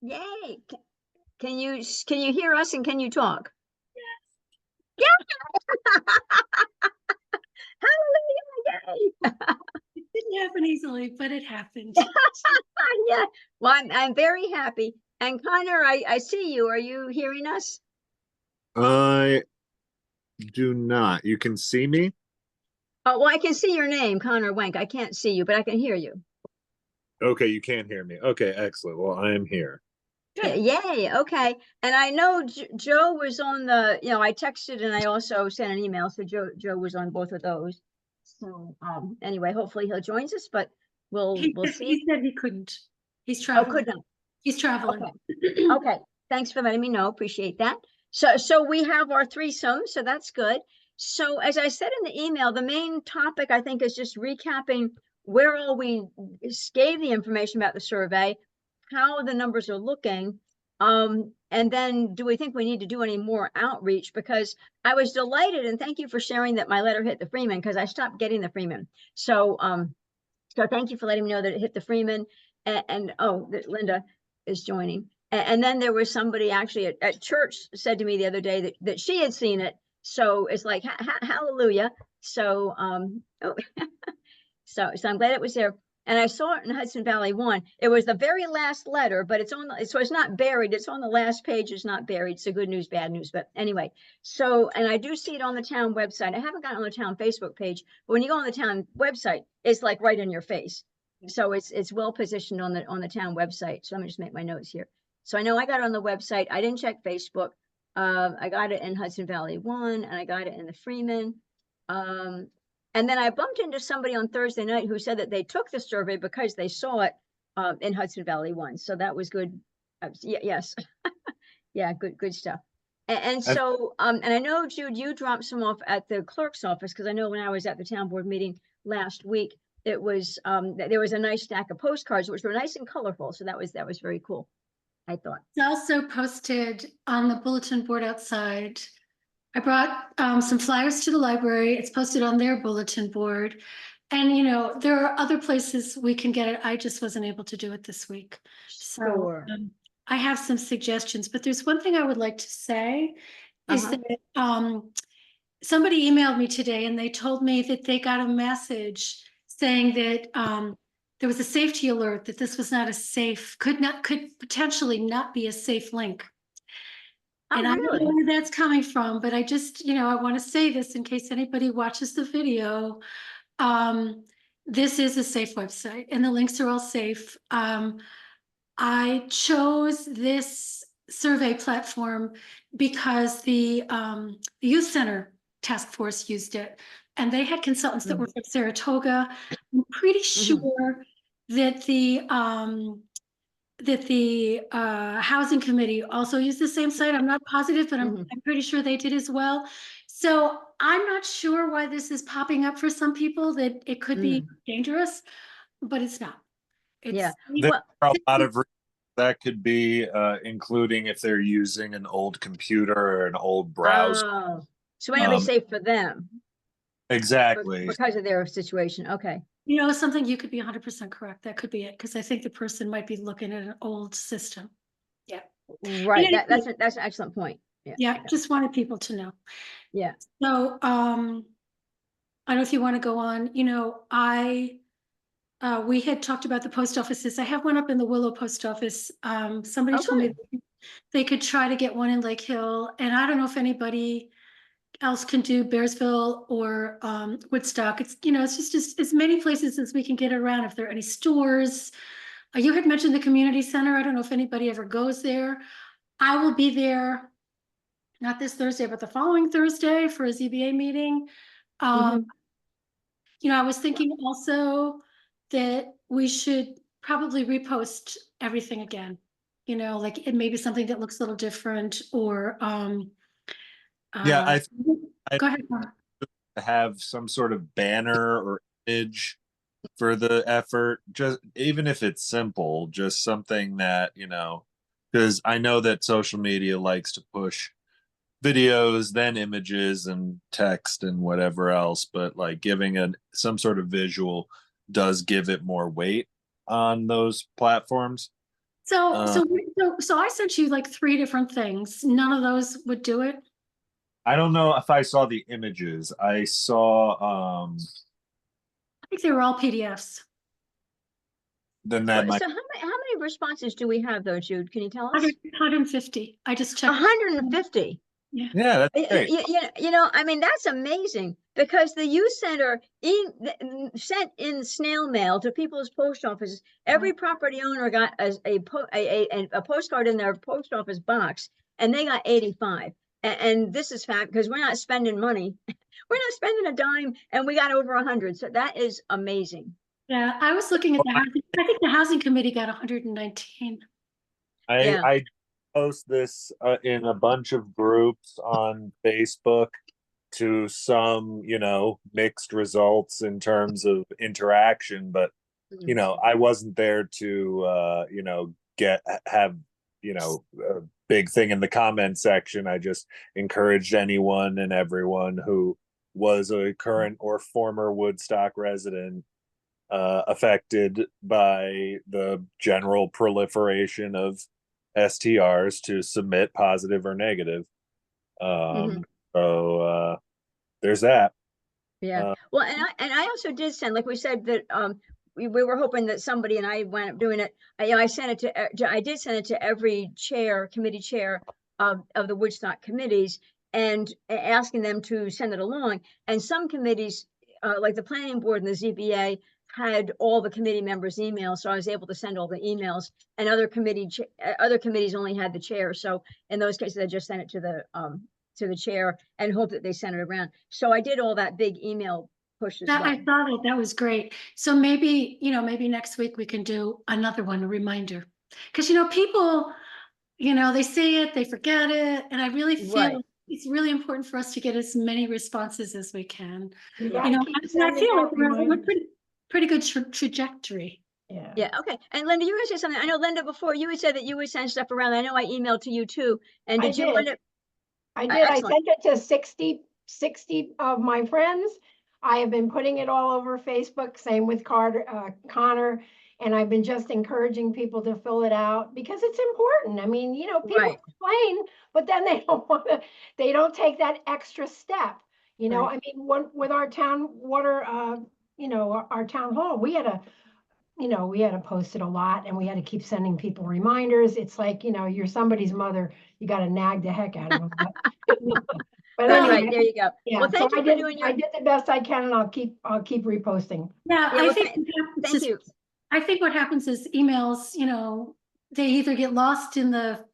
Yay. Can you hear us and can you talk? Yeah. Hallelujah. Yay. It didn't happen easily, but it happened. Yeah. Well, I'm very happy. And Connor, I see you. Are you hearing us? I do not. You can see me? Oh, well, I can see your name, Connor Wenk. I can't see you, but I can hear you. Okay, you can't hear me. Okay, excellent. Well, I am here. Yeah, yay. Okay. And I know Joe was on I texted and I also sent an email. So Joe was on both of those. So anyway, hopefully he'll join us, but we'll see. He said he couldn't. He's Oh, traveling. could not. He's traveling. Okay. Okay. Thanks for letting me know. Appreciate that. So we have our threesome, so that's good. So as I said in the email, the main topic I think is just recapping where all we gave the information about the survey, how the numbers are looking, and then do we think we need to do any more outreach? Because I was delighted, and thank you for sharing that my letter hit the Freeman, because I stopped getting the Freeman. So thank you for letting me know that it hit the Freeman, and oh, that Linda is joining. And then there was somebody actually at church said to me the other day that she had seen it. So it's like hallelujah. So so I'm glad it was there. And I saw it in Hudson Valley 1. It was the very last letter, but it's so it's not buried. It's on the last page. It's not buried. So good news, bad news. But anyway, and I do see it on the town website. I haven't gotten on the town Facebook page, but when you go on the town website, it's like right in your face. So it's well positioned on the town website. So let me just make my notes here. So I know I got it on the website. I didn't check Facebook. I got it in Hudson Valley 1, and I got it in the Freeman. And then I bumped into somebody on Thursday night who said that they took the survey because they saw it in Hudson Valley 1. So that was good. Yes. Yeah, good stuff. And so, and I know, Jude, you dropped some off at the clerk's office, because I know when I was at the town board meeting last week, it was there was a nice stack of postcards, which were nice and colorful. So that was very cool, I thought. It's also posted on the bulletin board outside. I brought some flyers to the library. It's posted on their bulletin board. And, there are other places we can get it. I just wasn't able to do it this week. Sure. So I have some suggestions, but there's one thing I would like to say is that somebody emailed me today and they told me that they got a message saying that there was a safety alert, that this was not a safe, could potentially not be a safe link. And I don't know where that's coming from, but I just, I want to say this in case anybody watches the video. This is a safe website and the links are all safe. I chose this survey platform because the youth center task force used it, and they had consultants that were from Saratoga. I'm pretty sure that the housing committee also used the same site. I'm not positive, but I'm pretty sure they did as well. So I'm not sure why this is popping up for some people, that it could be dangerous, but it's not. Yeah. There are a lot of that could be, including if they're using an old computer or an old browser. Oh, so it might be safe for them. Exactly. Because of their situation. Okay. Something you could be 100% correct. That could be it, because I think the person might be looking at an old system. Yeah. Right. That's an excellent point. Yeah. Just wanted people to know. Yeah. So I don't know if you want to go on. We had talked about the post offices. I have one up in the Willow post office. Somebody told me they could try to get one in Lake Hill, and I don't know if anybody else can do Bearsville or Woodstock. It's it's just as many places as we can get around. If there are any stores, you had mentioned the community center. I don't know if anybody ever goes there. I will be there, not this Thursday, but the following Thursday for a ZBA meeting. I was thinking also that we should probably repost everything again. Like it may be something that looks a little different, or yeah, I go ahead. Have some sort of banner or image for the effort, just even if it's simple, just something that, because I know that social media likes to push videos, then images and text and whatever else, but like giving some sort of visual does give it more weight on those platforms. So I sent you like 3 different things. None of those would do it. I don't know if I saw the images. I saw I think they were all PDFs. then that might So how many responses do we have though, Jude? Can you tell us? 150. I just checked. 150. Yeah. yeah, that's great. I mean, that's amazing because the youth center sent in snail mail to people's post offices. Every property owner got a postcard in their post office box, and they got 85. And this is fact because we're not spending money. We're not spending a dime, and we got over 100. So that is amazing. Yeah, I was looking at the housing. I think the housing committee got 119. Yeah. I post this in a bunch of groups on Facebook to some, mixed results in terms of interaction, but I wasn't there to have a big thing in the comment section. I just encouraged anyone and everyone who was a current or former Woodstock resident affected by the general proliferation of STRs to submit positive or negative. So there's that. Yeah. Well, and I also did send, like we said, that we were hoping that somebody, and I wound up doing it. I sent it I did send it to every committee chair of the Woodstock committees, and asking them to send it along. And some committees, like the planning board and the ZBA, had all the committee members' emails, so I was able to send all the emails. And other committees only had the chair, so in those cases, I just sent it to the chair and hope that they sent it around. So I did all that big email push as well. I thought that was great. So maybe next week we can do another one, a reminder, because people, they see it, they forget it, and I really feel it's really important for us to get as many responses as we can. And I feel like we're pretty good trajectory. Yeah. Okay. And Linda, you were gonna say something. I know, Linda, before you had said that you would send stuff around. I know I emailed to you too. And did you want to? I did. I sent it to 60 of my friends. I have been putting it all over Facebook, same with Connor, and I've been just encouraging people to fill it out because it's important. I mean, people complain, but then they don't take that extra step. I mean, with our town water, our town hall, we had to post it a lot, and we had to keep sending people reminders. It's like, you're somebody's mother, you got to nag the heck out of them. But anyway, right, there you go. Yeah, well, thank so you for doing I did the best I can, and I'll keep reposting. Yeah, well, I think thank you. I think what happens is emails, they either get lost in the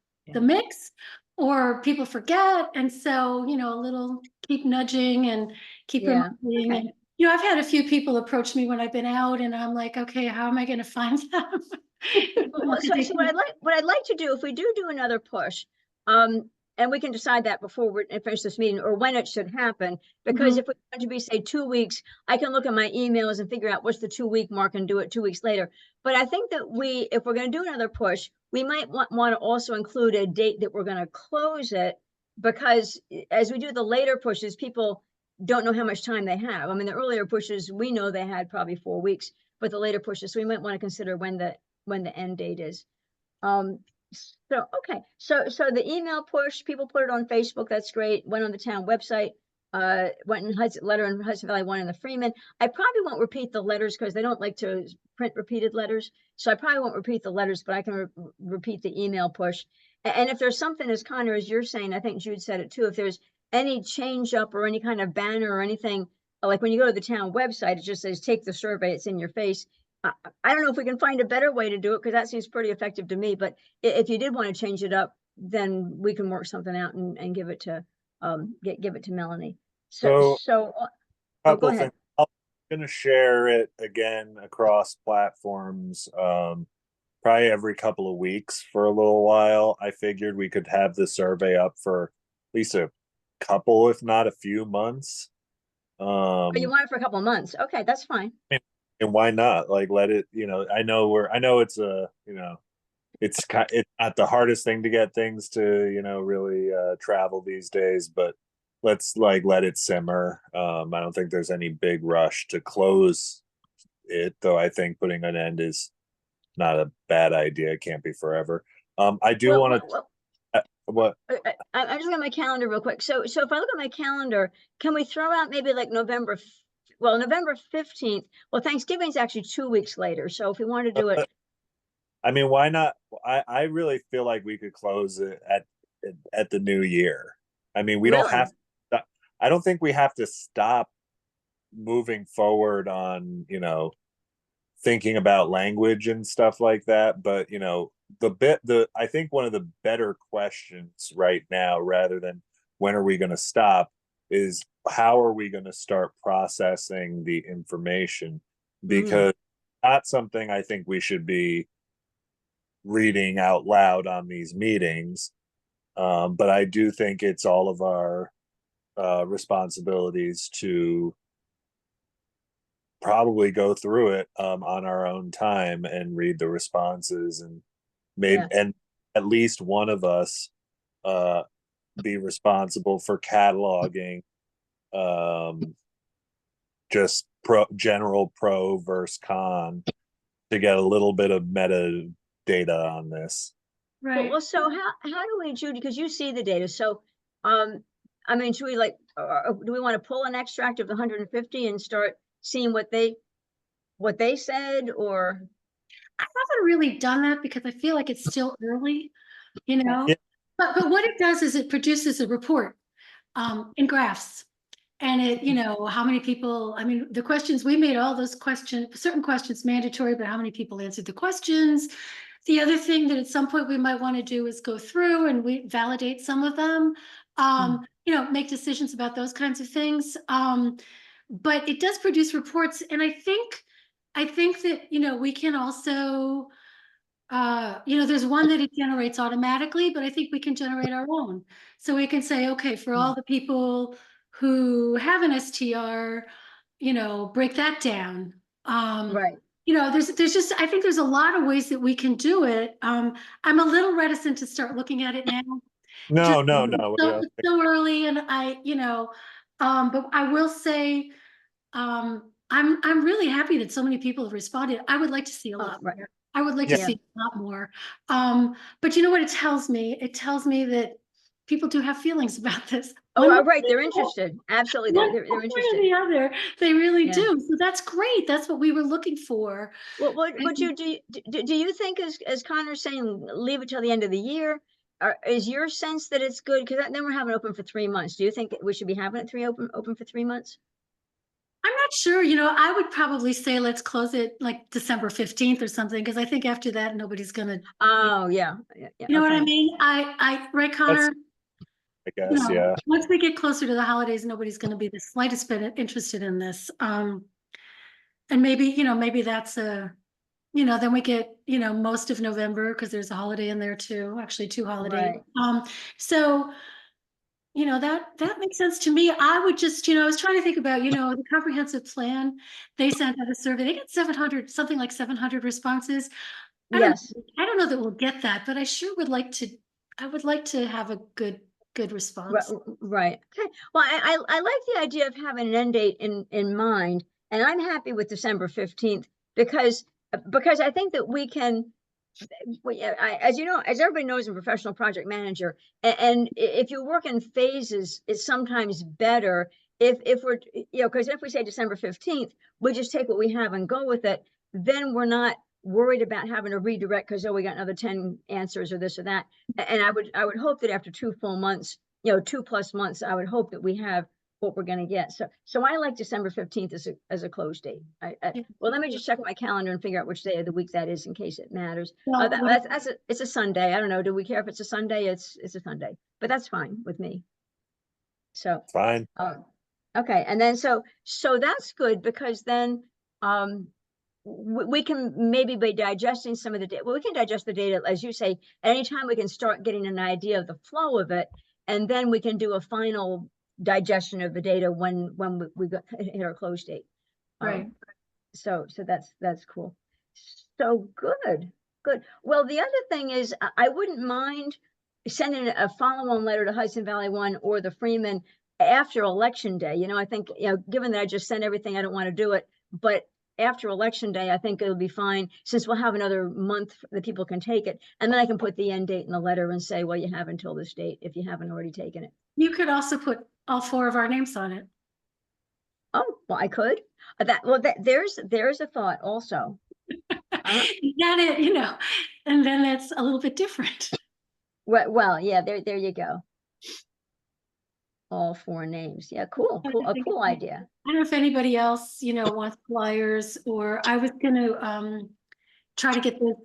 mix, or people forget, and so a little keep nudging and keep reminding. Okay. And I've had a few people approach me when I've been out, and I'm like, okay, how am I going to find them? So what I'd like to do, if we do another push, and we can decide that before we finish this meeting, or when it should happen, because if we want to be, say, 2 weeks, I can look at my emails and figure out what's the 2-week mark and do it 2 weeks later. But I think that if we're going to do another push, we might want to also include a date that we're going to close it, because as we do the later pushes, people don't know how much time they have. I mean, the earlier pushes, we know they had probably 4 weeks, but the later pushes, so we might want to consider when the end date is. So, okay. So the email push, people put it on Facebook. That's great. Went on the town website, went in letter in Hudson Valley, one in the Freeman. I probably won't repeat the letters because they don't like to print repeated letters. So I probably won't repeat the letters, but I can repeat the email push. And if there's something, as Connor, as you're saying, I think Jude said it too, if there's any change up or any kind of banner or anything, like when you go to the town website, it just says, take the survey, it's in your face. I don't know if we can find a better way to do it, because that seems pretty effective to me. But if you did want to change it up, then we can work something out and give it to give it to Melanie. So go ahead. Things. I'm going to share it again across platforms, probably every couple of weeks for a little while. I figured we could have the survey up for at least a couple, if not a few months. But you want it for a couple of months? Okay, that's fine. And why not? Like, let it, I know it's it's not the hardest thing to get things to, really travel these days, but let's let it simmer. I don't think there's any big rush to close it, though. I think putting an end is not a bad idea. It can't be forever. I do Well, want well, to, what, I'm just looking at my calendar real quick. So if I look at my calendar, can we throw out maybe like November 15th? Well, Thanksgiving's actually 2 weeks later. So if we want to do it, I mean, why not? I really feel like we could close it at the new year. I mean, we don't really? have, I don't think we have to stop moving forward on, thinking about language and stuff like that. But, I think one of the better questions right now, rather than when are we going to stop, is how are we going to start processing the information? Because that's something I think we should be reading out loud on these meetings. But I do think it's all of our responsibilities to probably go through it on our own time and read the responses, and maybe Yeah. and at least one of us be responsible for cataloging just general pro versus con to get a little bit of meta data on this. Right. Well, so how do we, Judy, because you see the data. So, I mean, should we do we want to pull an extract of the 150 and start seeing what they said, or? I haven't really done that because I feel like it's still early, Yeah. But what it does is it produces a report in graphs. And it, how many people, I mean, the questions, we made all those questions, certain questions mandatory, but how many people answered the questions? The other thing that at some point we might want to do is go through and we validate some of them, make decisions about those kinds of things. But it does produce reports. And I think that, we can also, there's one that it generates automatically, but I think we can generate our own. So we can say, okay, for all the people who have an STR, break that down. Right. There's just, I think there's a lot of ways that we can do it. I'm a little reticent to start looking at it now. No. It's so early, and but I will say, I'm really happy that so many people have responded. I would like to see a lot Right. more. I would like Yeah. to see a lot more. But you know what it tells me? It tells me that people do have feelings about this. Oh, right. They're interested. Absolutely. They're One way or interested. the other, they really Yeah. do. So that's great. That's what we were looking for. Well, would you do you think, as Connor's saying, leave it till the end of the year? Or is your sense that it's good? Because then we're having it open for 3 months. Do you think we should be having it open for 3 months? I'm not sure, I would probably say let's close it like December 15th or something, because I think after that, nobody's gonna, Oh, yeah. you know what I Okay. mean? Right, Connor? I guess, yeah. Once we get closer to the holidays, nobody's gonna be the slightest bit interested in this. And maybe, maybe that's then we get, most of November, because there's a holiday in there too, actually 2 holidays. Right. So, that makes sense to me. I would just, I was trying to think about, the comprehensive plan. They sent out a survey. They got 700, something like 700 responses. Yes. I don't know that we'll get that, but I sure would like to. I would like to have a good response. Right. Okay. Well, I like the idea of having an end date in mind, and I'm happy with December 15th because I think that we can. As you know, as everybody knows, I'm a professional project manager, and if you work in phases, it's sometimes better if we're, because if we say December 15th, we just take what we have and go with it. Then we're not worried about having to redirect because, oh, we got another 10 answers or this or that. And I would hope that after 2 full months, 2+ months, I would hope that we have what we're going to get. So I like December 15th as a close date. Well, let me just check my calendar and figure out which day of the week that is in case it matters. Well, It's a Sunday. I don't know. Do we care if it's a Sunday? It's a Sunday, but that's fine with me. So Fine. okay. And then so that's good, because then we can maybe be digesting some of the data. Well, we can digest the data, as you say, at any time we can start getting an idea of the flow of it, and then we can do a final digestion of the data when we hit our close date. right. So that's cool. So good. Well, the other thing is, I wouldn't mind sending a follow-on letter to Hudson Valley One or the Freeman after Election Day. I think, given that I just sent everything, I don't want to do it, but after election day, I think it'll be fine, since we'll have another month that people can take it. And then I can put the end date in the letter and say, well, you have until this date if you haven't already taken it. You could also put all 4 of our names on it. Oh, well, I could. There's a thought also. Got it, and then it's a little bit different. Well, yeah, there you go. All 4 names. Yeah, cool, a cool idea. I don't know if anybody else, wants flyers, or I was gonna try to get this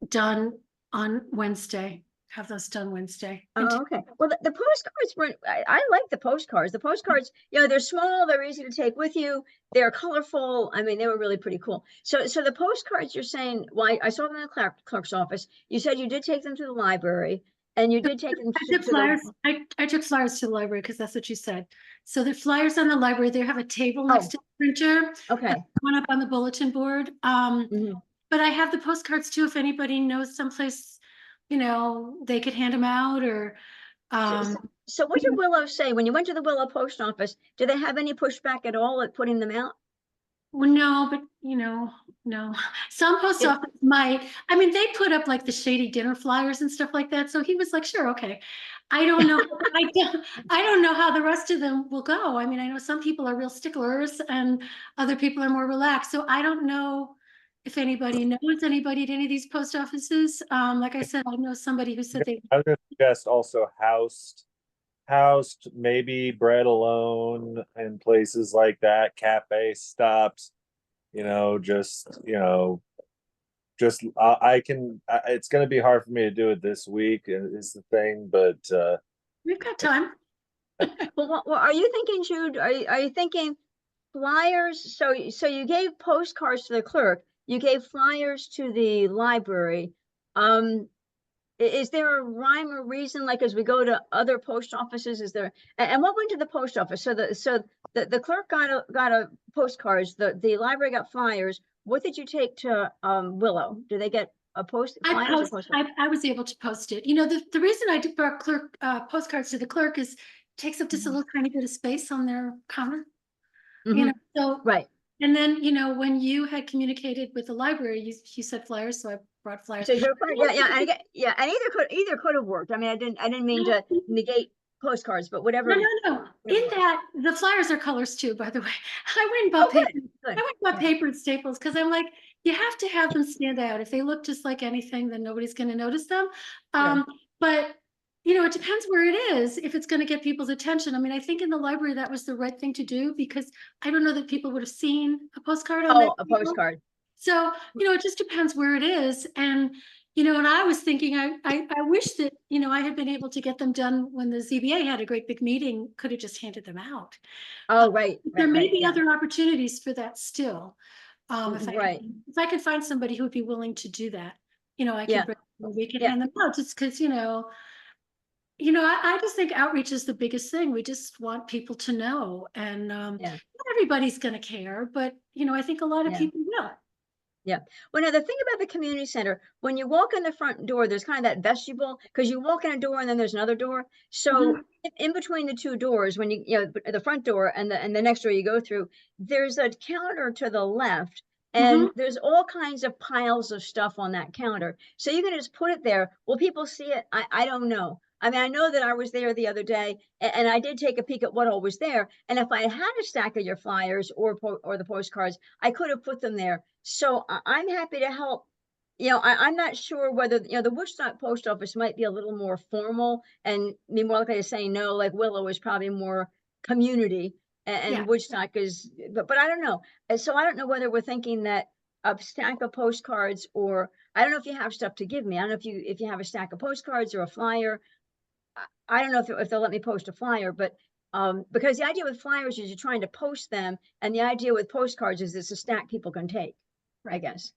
done on Wednesday, have those done Wednesday. Oh, okay. Well, the postcards were, I like the postcards. The postcards, they're small, they're easy to take with you, they're colorful. I mean, they were really pretty cool. So the postcards, you're saying, well, I saw them in the clerk's office. You said you did take them to the library, and you did take them I took flyers. I took flyers to the library because that's what you said. So the flyers on the library, they have a table next to the printer. Okay. One up on the bulletin board. But I have the postcards too, if anybody knows someplace, they could hand them out, or So what did Willow say when you went to the Willow post office? Did they have any pushback at all at putting them out? well, no, but no. Some post office might. I mean, they put up like the shady dinner flyers and stuff like that. So he was like, sure, okay. I don't know. I don't know how the rest of them will go. I mean, I know some people are real sticklers and other people are more relaxed. So I don't know if anybody knows anybody at any of these post offices. Like I said, I know somebody who said they. I was going to suggest also housed, maybe bread alone in places like that, cafe stops, I can, it's going to be hard for me to do it this week is the thing, but We've got time. Well, are you thinking, Jude, are you thinking flyers? So you gave postcards to the clerk, you gave flyers to the library. Is there a rhyme or reason, like as we go to other post offices, is there, and what went to the post office? So the clerk got a postcards, the library got flyers. What did you take to Willow? Do they get a I was able to post it. The reason I did brought clerk postcards to the clerk is it takes up just a little tiny bit of space on their counter. So right. And then, when you had communicated with the library, you said flyers, so I brought flyers. So and either could have worked. I mean, I didn't mean to negate postcards, but whatever. No. In that, the flyers are colors too, by the way. I went and bought paper. I went and bought paper and staples because I'm like, you have to have them stand out. If they look just like anything, then nobody's going to notice them. But it depends where it is, if it's going to get people's attention. I mean, I think in the library, that was the right thing to do, because I don't know that people would have seen a postcard on a postcard. So, it just depends where it is. And, and I was thinking, I wish that, I had been able to get them done when the ZBA had a great big meeting, could have just handed them out. Oh, right. There may be other opportunities for that still. If I could find somebody who would be willing to do that, I could, we could hand them out, just because, I just think outreach is the biggest thing. We just want people to know, and not everybody's going to care, but I think a lot of people will. Yeah. Well, now the thing about the community center, when you walk in the front door, there's kind of that vestibule, because you walk in a door and then there's another door. So in between the two doors, when the front door and the next door you go through, there's a counter to the left. And there's all kinds of piles of stuff on that counter. So you can just put it there. Will people see it? I don't know. I mean, I know that I was there the other day, and I did take a peek at what all was there. And if I had a stack of your flyers or the postcards, I could have put them there. So I'm happy to help. I'm not sure whether, the Woodstock post office might be a little more formal and be more likely to say no, like Willow is probably more community, and Woodstock is, but I don't know. And so I don't know whether we're thinking that a stack of postcards, or I don't know if you have stuff to give me. I don't know if you have a stack of postcards or a flyer. I don't know if they'll let me post a flyer, but because the idea with flyers is you're trying to post them, and the idea with postcards is it's a stack people can take, I guess.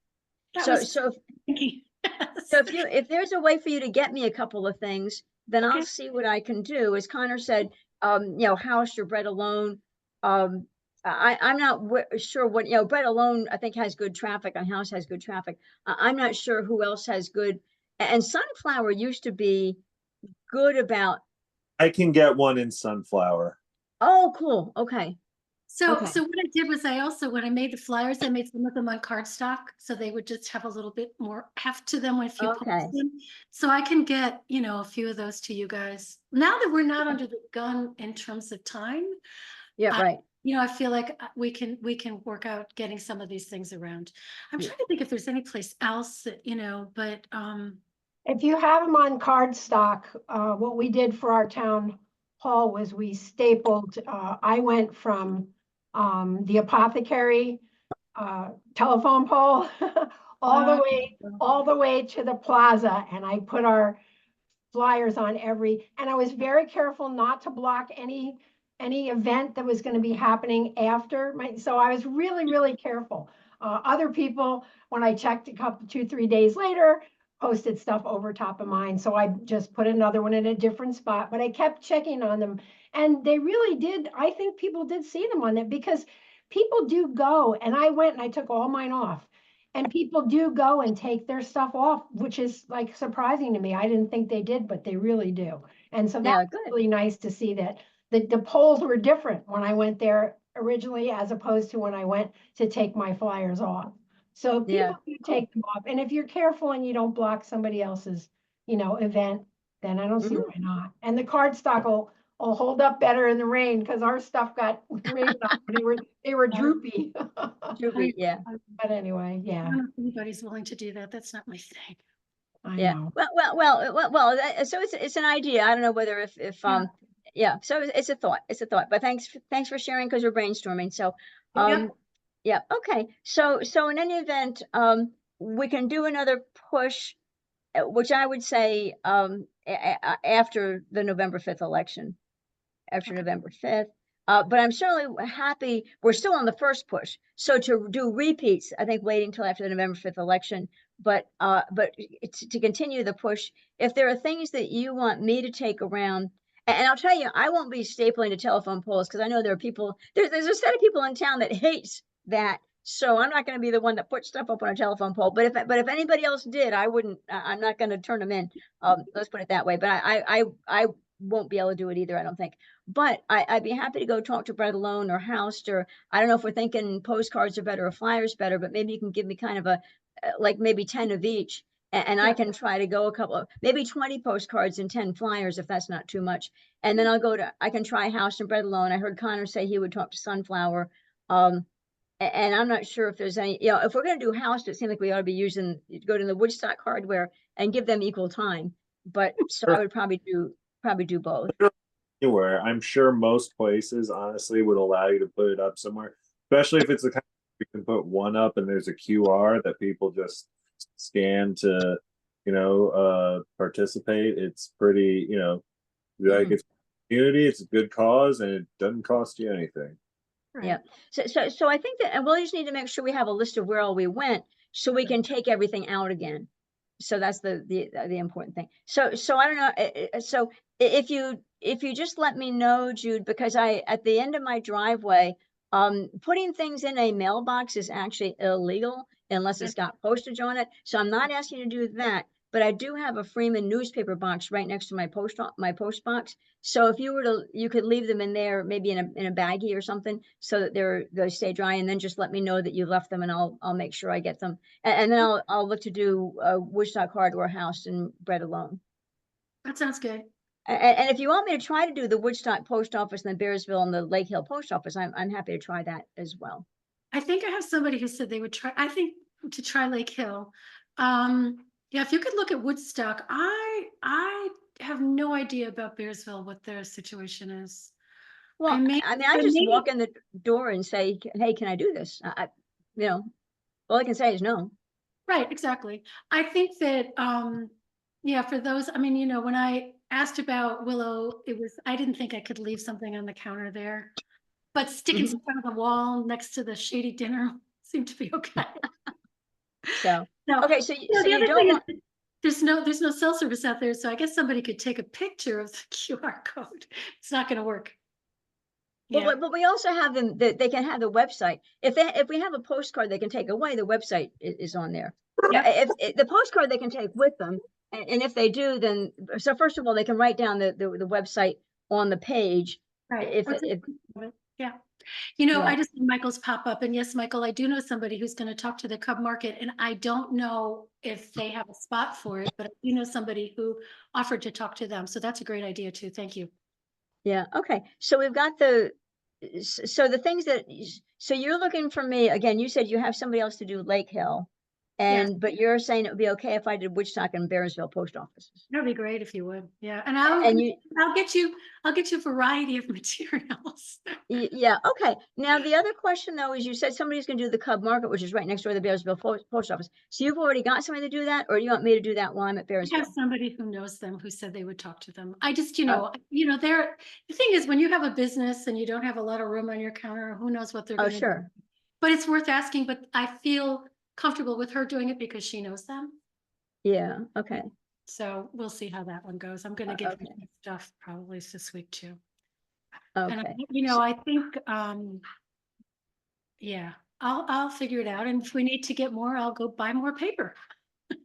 So if there's a way for you to get me a couple of things, then I'll see what I can do. As Connor said, house your bread alone. I'm not sure what, bread alone, I think has good traffic, and house has good traffic. I'm not sure who else has good, and Sunflower used to be good about. I can get one in Sunflower. Oh, cool. Okay. So, Okay. so what I did was I also, when I made the flyers, I made some of them on cardstock, so they would just have a little bit more heft to them if you Okay. post them. So I can get, a few of those to you guys. Now that we're not under the gun in terms of time, Yeah, I- right. I feel like we can work out getting some of these things around. I'm Yeah. trying to think if there's any place else that, but If you have them on cardstock, what we did for our town hall was we stapled, I went from the apothecary telephone pole all the way to the plaza, and I put our flyers on and I was very careful not to block any event that was going to be happening after so I was really, really careful. Other people, when I checked 2-3 days later, posted stuff over top of mine. So I just put another one in a different spot, but I kept checking on them. And they really did. I think people did see them on it because people do go. And I went and I took all mine off. And people do go and take their stuff off, which is like surprising to me. I didn't think they did, but they really do. And so Yeah, that's good. really nice to see that the polls were different when I went there originally, as opposed to when I went to take my flyers off. So Yeah. people do take them off. And if you're careful and you don't block somebody else's, event, then I don't see Mhm. why not. And the cardstock will hold up better in the rain because our stuff got rained on. They were droopy. Droopy, yeah. But anyway, I yeah, don't know if anybody's willing to do that. That's not my thing. I Yeah. know. So it's an idea. I don't know whether yeah. So it's a thought. It's a thought. But thanks for sharing because we're brainstorming. So Yep. yeah. Okay. So in any event, we can do another push, which I would say after the November 5th election. After Okay. November 5th. But I'm certainly happy. We're still on the first push. So to do repeats, I think waiting until after the November 5th election. But to continue the push, if there are things that you want me to take around, and I'll tell you, I won't be stapling to telephone poles because I know there are people, there's a set of people in town that hates that. So I'm not going to be the one that puts stuff up on a telephone pole. But if anybody else did, I wouldn't. I'm not going to turn them in. Let's put it that way. But I won't be able to do it either. I don't think. But I'd be happy to go talk to Bread Alone or Housed, or I don't know if we're thinking postcards are better or flyers better, but maybe you can give me kind of like maybe 10 of each. And I can try to go a couple of, maybe 20 postcards and 10 flyers if that's not too much. And then I can try Housed and Bread Alone. I heard Connor say he would talk to Sunflower. And I'm not sure if there's any, if we're going to do Housed, it seems like we ought to be go to the Woodstock hardware and give them equal time. But so I would probably do both. Anywhere. I'm sure most places honestly would allow you to put it up somewhere, especially if it's the kind of, you can put one up and there's a QR that people just scan to, participate. It's pretty, like it's community, it's a good cause, and it doesn't cost you anything. Yeah. So I think that, and we'll just need to make sure we have a list of where all we went so we can take everything out again. So that's the important thing. So I don't know. So if you just let me know, Jude, because at the end of my driveway, putting things in a mailbox is actually illegal unless it's got postage on it. So I'm not asking you to do that, but I do have a Freeman newspaper box right next to my post box. So if you could leave them in there, maybe in a baggie or something, so that they stay dry, and then just let me know that you left them, and I'll make sure I get them, and then I'll look to do Woodstock Hardware House and Bread Alone. That sounds good. And if you want me to try to do the Woodstock Post Office and the Bearsville and the Lake Hill Post Office, I'm happy to try that as well. I think I have somebody who said they would try, I think, to try Lake Hill. Yeah, if you could look at Woodstock, I have no idea about Bearsville, what their situation is. Well, I just walk in the door and say, hey, can I do this? All I can say is no. Right, exactly. I think that, yeah, for those, when I asked about Willow, I didn't think I could leave something on the counter there, but sticking some on the wall next to the shady dinner seemed to be okay. So, No. okay, so the you other don't thing want. There's no cell service out there, so I guess somebody could take a picture of the QR code. It's not going to work. Yeah. But we also have them that they can have the website. If we have a postcard they can take away, the website is on there. Yep. If the postcard they can take with them, and if they do, then so first of all they can write down the website on the page. Right. If yeah. You know, Yeah. I just, Michael's pop up, and yes, Michael, I do know somebody who's gonna talk to the Cub Market, and I don't know if they have a spot for it, but I do know somebody who offered to talk to them, so that's a great idea too, thank you. Yeah, okay. So we've got the, so the things that, so you're looking for me, again, you said you have somebody else to do Lake Hill. Yes. And, but you're saying it would be okay if I did Woodstock and Bearsville post offices. That'd be great if you would, yeah, and And you, I'll get you a variety of materials. yeah, okay. Now, the other question though, is you said somebody's gonna do the Cub Market, which is right next door to the Bearsville post office. So you've already got somebody to do that, or do you want me to do that while I'm at I have Bearsville? somebody who knows them who said they would talk to them. I just, Oh. they're, the thing is, when you have a business and you don't have a lot of room on your counter, who knows what they're Oh, gonna do. sure. But it's worth asking, but I feel comfortable with her doing it because she knows them. Yeah, okay. So we'll see how that one goes. I'm gonna give her Okay. some stuff probably this week too. And Okay. I think, yeah, I'll figure it out. And if we need to get more, I'll go buy more paper.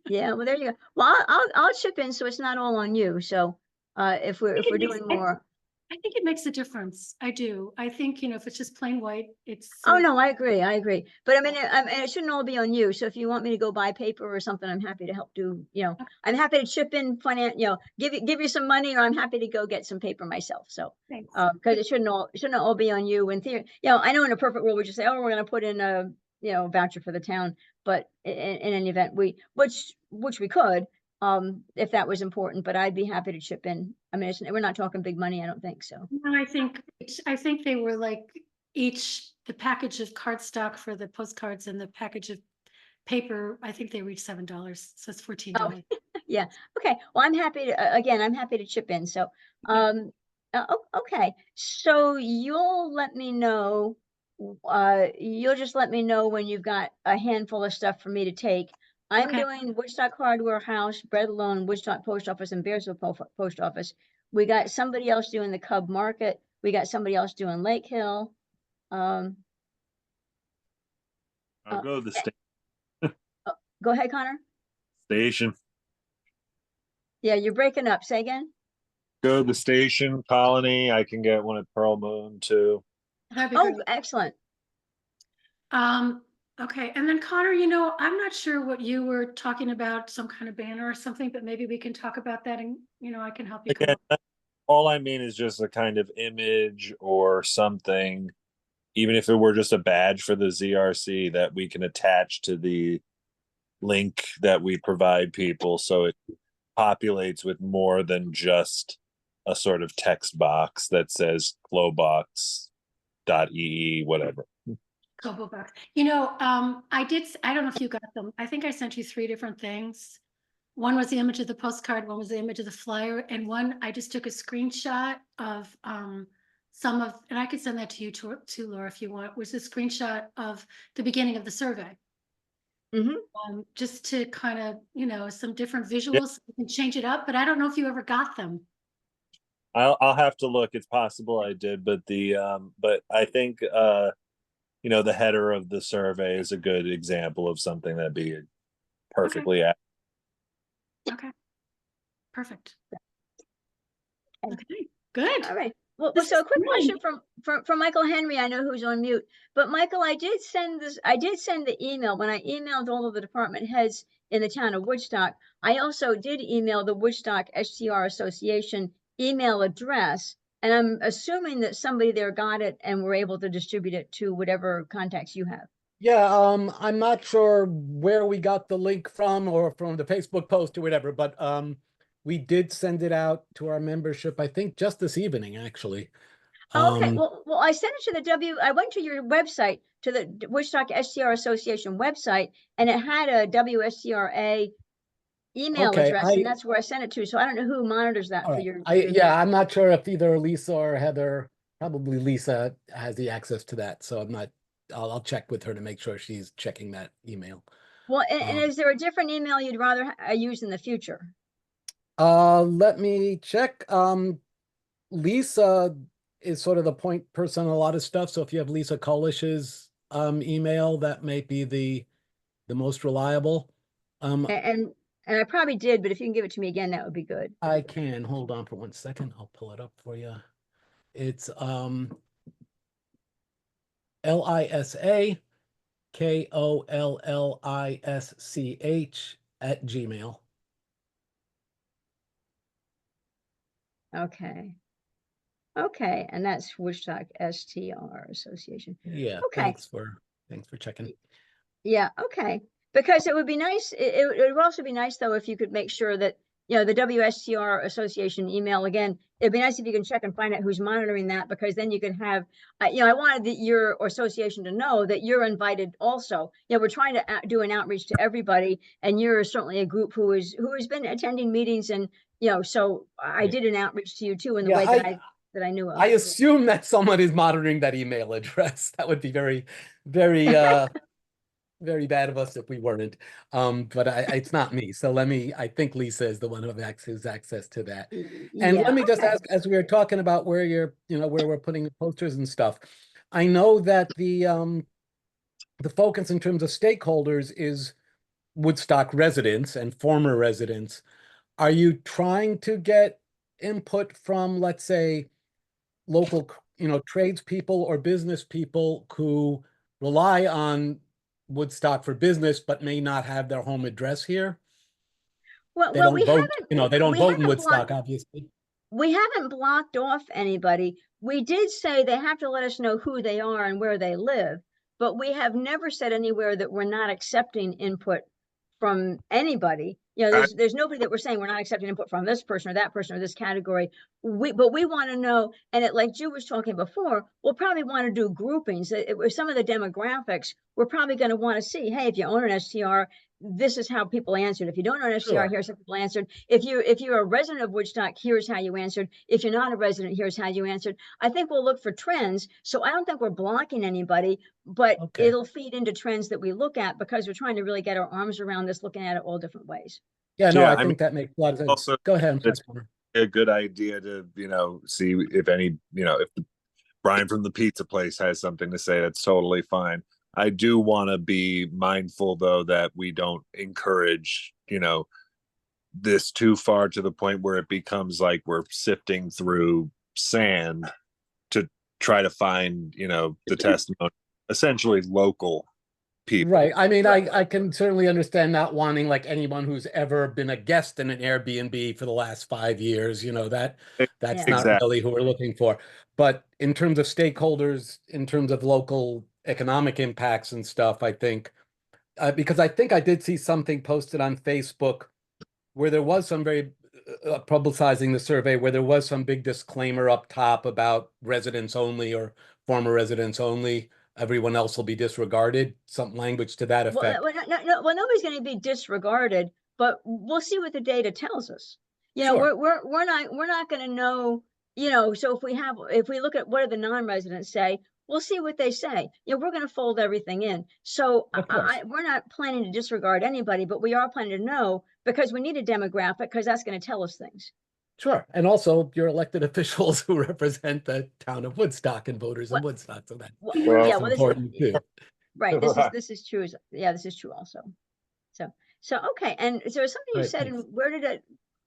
Yeah, well, there you go. Well, I'll chip in, so it's not all on you. So, if we're doing more. I think it makes a difference. I do. I think, if it's just plain white, it's. Oh, no, I agree. I agree. But I mean, it shouldn't all be on you. So if you want me to go buy paper or something, I'm happy to help do, I'm happy to chip in give you some money, or I'm happy to go get some paper myself. So, Thanks. because it shouldn't all be on you. In theory, I know in a perfect world, we just say, oh, we're going to put in a, voucher for the town. But in any event, which we could, if that was important, but I'd be happy to chip in. I mean, we're not talking big money, I don't think so. No, I think they were like the package of cardstock for the postcards and the package of paper, I think they reached $7. So it's $14. Yeah. Okay. Well, I'm happy to, again, I'm happy to chip in. So, okay. So you'll let me know, you'll just let me know when you've got a handful of stuff for me to take. I'm Okay. doing Woodstock Hardware House, Bread Alone, Woodstock Post Office, and Bearsville Post Office. We got somebody else doing the Cub Market. We got somebody else doing Lake Hill. I'll go to the Go ahead, Connor. station. Yeah, you're breaking up. Say again. Go to the station, Colony. I can get one at Pearl Moon too. That'd be Oh, great. excellent. Okay. And then Connor, I'm not sure what you were talking about, some kind of banner or something, but maybe we can talk about that and, I can help you. Again, all I mean is just a kind of image or something, even if it were just a badge for the ZRC that we can attach to the link that we provide people, so it populates with more than just a sort of text box that says glowbox.ee whatever. Global box. I don't know if you got them. I think I sent you 3 different things. One was the image of the postcard, one was the image of the flyer, and one I just took a screenshot of some of, and I could send that to you too, Laura, if you want, was a screenshot of the beginning of the survey. Just to kind of, some different visuals, you can change it up, but I don't know if you ever got them. I'll have to look. It's possible I did, but but I think the header of the survey is a good example of something that'd be perfectly accurate. Okay. Perfect. Okay, good. All right. Well, so a quick question from Michael Henry, I know who's on mute, but Michael, I did send the email when I emailed all of the department heads in the town of Woodstock. I also did email the Woodstock STR Association email address, and I'm assuming that somebody there got it and were able to distribute it to whatever contacts you have. Yeah, I'm not sure where we got the link from or from the Facebook post or whatever, but we did send it out to our membership, I think just this evening, actually. Okay, well, I sent it to I went to your website, to the Woodstock STR Association website, and it had a WSCRA email address, and that's where I sent it to. So I don't know who monitors that for your. Yeah, I'm not sure if either Lisa or Heather, probably Lisa has the access to that. So I'll check with her to make sure she's checking that email. Well, and is there a different email you'd rather use in the future? Let me check. Lisa is sort of the point person on a lot of stuff. So if you have Lisa Kolish's email, that may be the most reliable. And I probably did, but if you can give it to me again, that would be good. I can. Hold on for 1 second. I'll pull it up for you. It's LISAKOLLISCH@gmail. Okay. Okay, and that's Woodstock STR Association. Yeah, Okay. thanks for checking. Yeah, okay. Because it would be nice, it would also be nice though, if you could make sure that, you know, the WSTR Association email again, it'd be nice if you can check and find out who's monitoring that, because then you can have, you know, I wanted your association to know that you're invited also. You know, we're trying to do an outreach to everybody, and you're certainly a group who has been attending meetings, and, you know, so I did an outreach to you too in the Yeah, way that I knew of. I assume that someone is monitoring that email address. That would be very, very, very bad of us if we weren't. But it's not me. So I think Lisa is the one who has access to that. And Yeah, let me just okay. ask, as we were talking about where where we're putting the posters and stuff, I know that the focus in terms of stakeholders is Woodstock residents and former residents. Are you trying to get input from, let's say, local, tradespeople or business people who rely on Woodstock for business, but may not have their home address here? They Well, don't vote, they don't vote in Woodstock, obviously. we haven't blocked off anybody. We did say they have to let us know who they are and where they live, but we have never said anywhere that we're not accepting input from anybody. You know, there's nobody that we're saying we're not accepting input from this person or that person or this category. But we want to know, and like Drew was talking before, we'll probably want to do groupings. With some of the demographics, we're probably going to want to see, hey, if you own an STR, this is how people answered. If you don't own an STR, Sure. here's how people answered. If you're a resident of Woodstock, here's how you answered. If you're not a resident, here's how you answered. I think we'll look for trends. So I don't think we're blocking anybody, but Okay. it'll feed into trends that we look at, because we're trying to really get our arms around this, looking at it all different ways. Yeah, no, Yeah, I I mean, think that makes a lot of sense. also, Go ahead. it's a good idea to, see if any, if Brian from the pizza place has something to say, that's totally fine. I do want to be mindful though that we don't encourage, this too far to the point where it becomes like we're sifting through sand to try to find, the testimony, essentially local people. Right. I mean, I can certainly understand not wanting like anyone who's ever been a guest in an Airbnb for the last 5 years, that's Yeah. not really who we're looking for. But in terms of stakeholders, in terms of local economic impacts and stuff, I think, because I think I did see something posted on Facebook where there was some very publicizing the survey, where there was some big disclaimer up top about residents only or former residents only. Everyone else will be disregarded, some language to that effect. Well, nobody's going to be disregarded, but we'll see what the data tells us. You know, Sure. we're not going to know, so if we look at what do the non-residents say, we'll see what they say. We're going to fold everything in. So we're not planning to disregard anybody, but we are planning to know, because we need a demographic, because that's going to tell us things. Sure. And also your elected officials who represent the town of Woodstock and voters in Woodstock. So that's important too. Right. This is true. Yeah, this is true also. So okay. And so something you said, and where did it?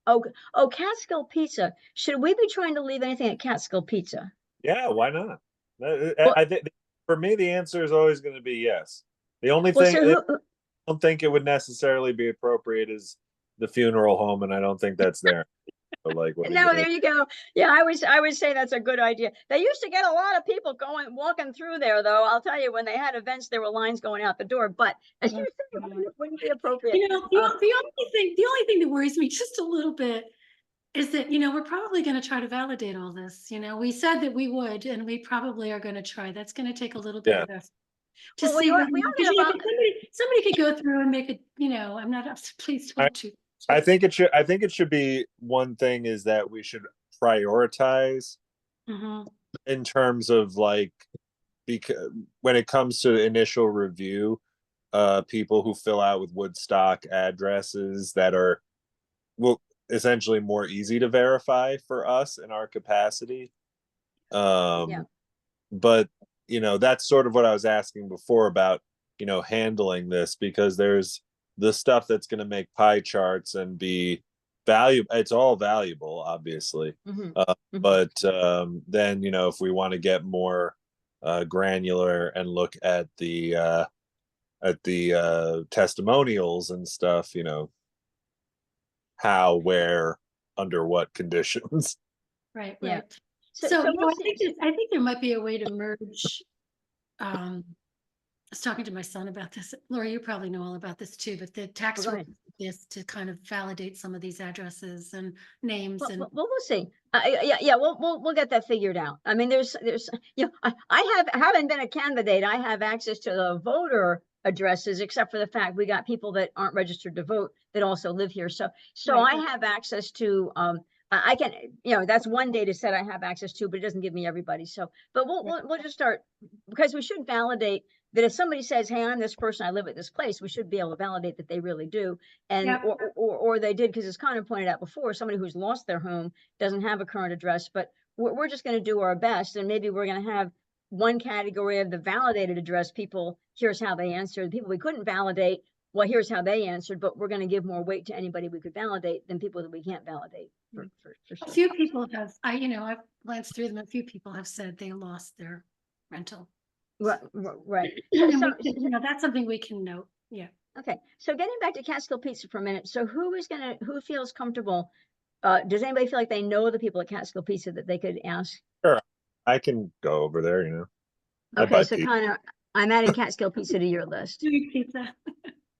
Oh, Catskill Pizza. Should we be trying to leave anything at Catskill Pizza? Yeah, why not? I think for me the answer is always going to be yes. The only thing I don't think it would necessarily be appropriate is the funeral home, and I don't think that's there. So like, no, there you go. Yeah, I would say that's a good idea. They used to get a lot of people walking through there, though. I'll tell you, when they had events, there were lines going out the door. But as you said, it wouldn't be appropriate. The only thing that worries me just a little bit is that, we're probably going to try to validate all this. We said that we would, and we probably are going to try. That's going to take a little bit of effort. To see somebody could go through and make it, I'm not pleased to. I think it should be, one thing is that we should prioritize in terms of like, because when it comes to initial review, people who fill out with Woodstock addresses that are essentially more easy to verify for us in our capacity. But that's sort of what I was asking before about, handling this, because there's the stuff that's going to make pie charts and be valuable. It's all valuable, obviously. But then, if we want to get more granular and look at the testimonials and stuff, you know, how, where, under what conditions. Right, Yeah. right. So, So, so you know, we'll I think see. I think there might be a way to merge. I was talking to my son about this. Laura, you probably know all about this too, but the tax Go roll ahead. this to kind of validate some of these addresses and names Well, and we'll see. Yeah, we'll get that figured out. I mean, you know, I haven't been a candidate. I have access to the voter addresses, except for the fact we got people that aren't registered to vote that also live here. So Right, I right. have access to, I can, you know, that's one data set I have access to, but it doesn't give me everybody. So, but we'll just start, because we should validate that if somebody says, hey, I'm this person, I live at this place, we should be able to validate that they really do. And, Yep. or they did, because as Connor pointed out before, somebody who's lost their home doesn't have a current address, but we're just going to do our best. And maybe we're going to have one category of the validated address people. Here's how they answered. People we couldn't validate, well, here's how they answered, but we're going to give more weight to anybody we could validate than people that we can't validate. For A sure. few people have, I've glanced through them. A few people have said they lost their rental. Right. And So, you know, that's something we can note. Yeah. okay. So getting back to Catskill Pizza for a minute. So who feels comfortable? Does anybody feel like they know the people at Catskill Pizza that they could ask? Sure, I can go over there, you know. I Okay, buy so pizza. Connor, I'm adding Catskill Pizza to your list. Do you pizza?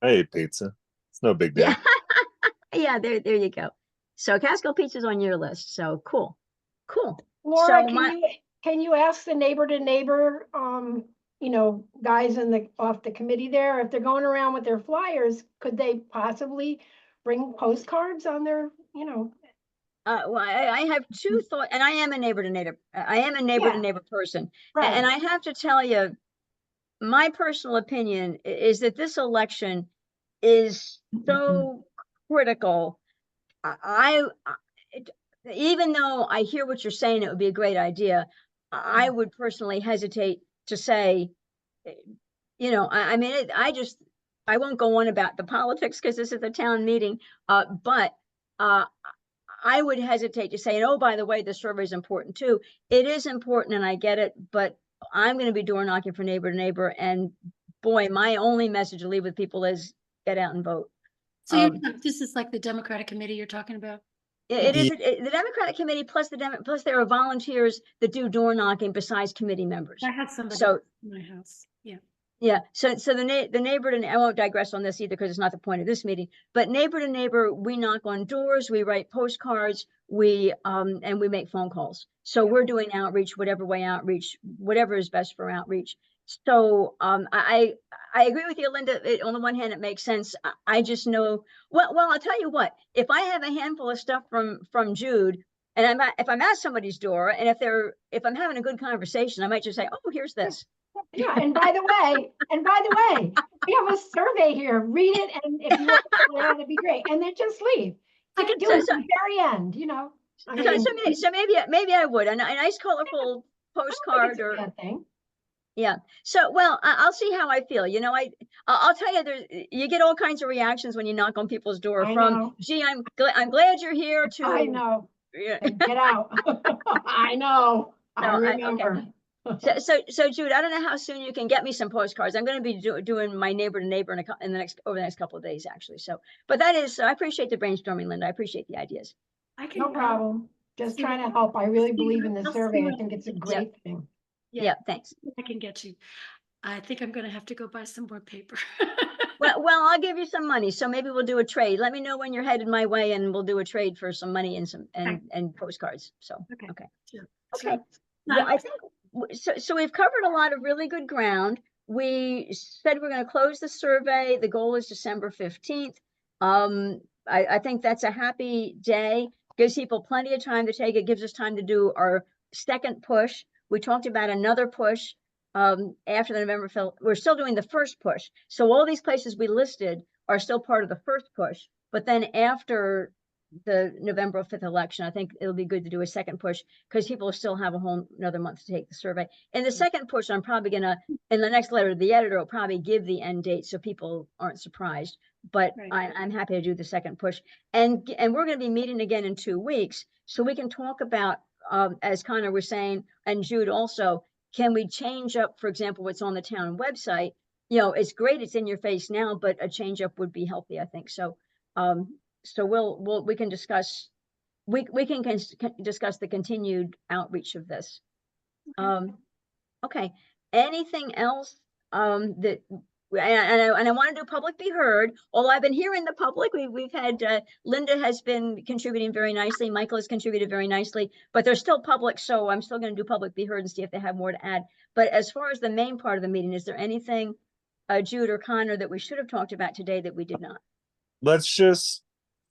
I eat pizza. It's no big deal. Yeah. Yeah, there you go. So Catskill Pizza's on your list. So cool. Laura, So can you ask the neighbor to neighbor, you know, guys off the committee there, if they're going around with their flyers, could they possibly bring postcards on their, you know? well, I have two thoughts, and I am a neighbor to neighbor. I am a neighbor to Yeah. neighbor person. Right. And I have to tell you, my personal opinion is that this election is so critical. Even though I hear what you're saying, it would be a great idea. I would personally hesitate to say, you know, I mean, I won't go on about the politics because this is a town meeting. But I would hesitate to say, oh, by the way, the survey is important too. It is important, and I get it, but I'm going to be door knocking for neighbor to neighbor. And boy, my only message to leave with people is get out and vote. So this is like the Democratic committee you're talking about? It is the Democratic committee plus plus there are volunteers that do door knocking besides committee members. I had somebody So in my house. Yeah. yeah, so the neighbor to, I won't digress on this either because it's not the point of this meeting, but neighbor to neighbor, we knock on doors, we write postcards, and we make phone calls. So we're doing outreach, whatever is best for outreach. So I agree with you, Linda. On the one hand, it makes sense. I just know, well, I'll tell you what, if I have a handful of stuff from Jude, and if I'm at somebody's door, and if I'm having a good conversation, I might just say, oh, here's this. Yeah, and by the way, we have a survey here. Read it, and if you want to fill it out, it'd be great. And then just leave. I can do it at the very end, you know. I mean, So maybe I would a nice colorful postcard or bad thing. yeah. So well, I'll see how I feel. You know, I'll tell you, you get all kinds of reactions when you knock on people's door. Gee, I'm glad you're here. To I know. Yeah. Get out. I know. I remember. Okay. So Jude, I don't know how soon you can get me some postcards. I'm going to be doing my neighbor to neighbor over the next couple of days, actually. So, but I appreciate the brainstorming, Linda. I appreciate the ideas. No problem. Just trying to help. I really believe in the survey. I think it's a great thing. Yeah, thanks. I can get you. I think I'm going to have to go buy some more paper. Well, I'll give you some money. So maybe we'll do a trade. Let me know when you're headed my way, and we'll do a trade for some money and postcards. So okay. Sure. Okay. Well, I think so. We've covered a lot of really good ground. We said we're going to close the survey. The goal is December 15th. I think that's a happy day. Gives people plenty of time to take it. Gives us time to do our second push. We talked about another push after the November fill. We're still doing the first push. So all these places we listed are still part of the first push. But then after the November 5th election, I think it'll be good to do a second push because people still have a whole another month to take the survey. In the second push, I'm probably gonna, in the next letter, the editor will probably give the end date so people aren't surprised. But I'm happy to do the second push. And we're gonna be meeting again in 2 weeks, so we can talk about, as Connor was saying, and Jude also, can we change up, for example, what's on the town website? You know, it's great, it's in your face now, but a change up would be healthy, I think. So, so we can discuss, we can discuss the continued outreach of this. Okay, anything else, that, and I want to do public be heard. Although I've been hearing the public, we've had, Linda has been contributing very nicely. Michael has contributed very nicely, but they're still public. So I'm still going to do public be heard and see if they have more to add. But as far as the main part of the meeting, is there anything, Jude or Connor, that we should have talked about today that we did not? Let's just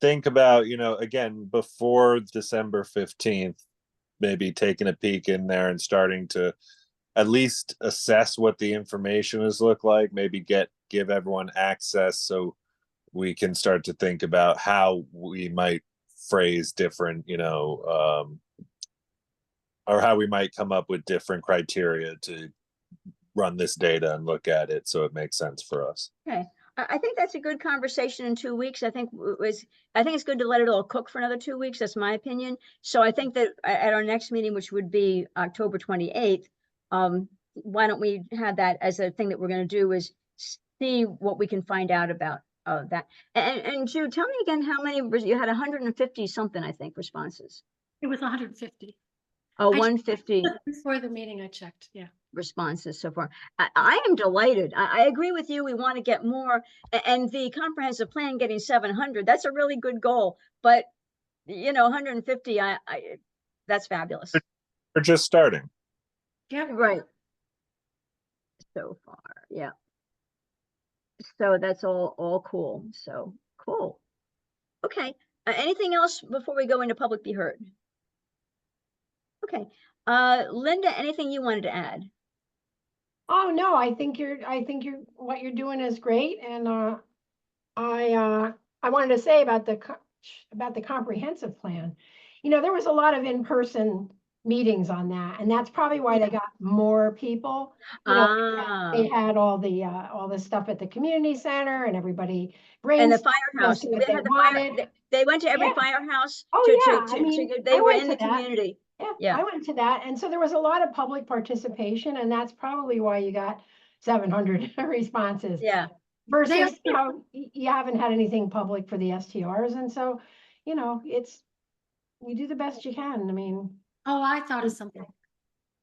think about, you know, again, before December 15th, maybe taking a peek in there and starting to at least assess what the information is look like, maybe give everyone access so we can start to think about how we might phrase different, you know, or how we might come up with different criteria to run this data and look at it so it makes sense for us. Okay. I think that's a good conversation in 2 weeks. I think it's good to let it all cook for another 2 weeks. That's my opinion. So I think that at our next meeting, which would be October 28th, why don't we have that as a thing that we're going to do, is see what we can find out about that. And Jude, tell me again how many you had. 150 something, I think, responses. It was 150. Oh, 150 before the meeting. I checked. Yeah. Responses so far. I am delighted. I agree with you. We want to get more, and the comprehensive plan getting 700. That's a really good goal. But you know, 150. That's fabulous. We're just starting. Yeah. Right. So far, yeah. So that's all cool. So cool. Okay. Anything else before we go into public be heard? Okay. Linda, anything you wanted to add? Oh, no, I think what you're doing is great. And I wanted to say about the comprehensive plan. You know, there was a lot of in-person meetings on that, and that's probably why they got more people. You know, they had all the stuff at the community center, and everybody And the brainstormed firehouse. what they wanted. They went to every Yeah. firehouse. Oh, yeah. I mean, They I were went in to the that. community. Yeah, Yeah. I went to that. And so there was a lot of public participation, and that's probably why you got 700 responses. Yeah. Versus, you know, you haven't had anything public for the STRs. And so, you know, you do the best you can. I mean. Oh, I thought of something.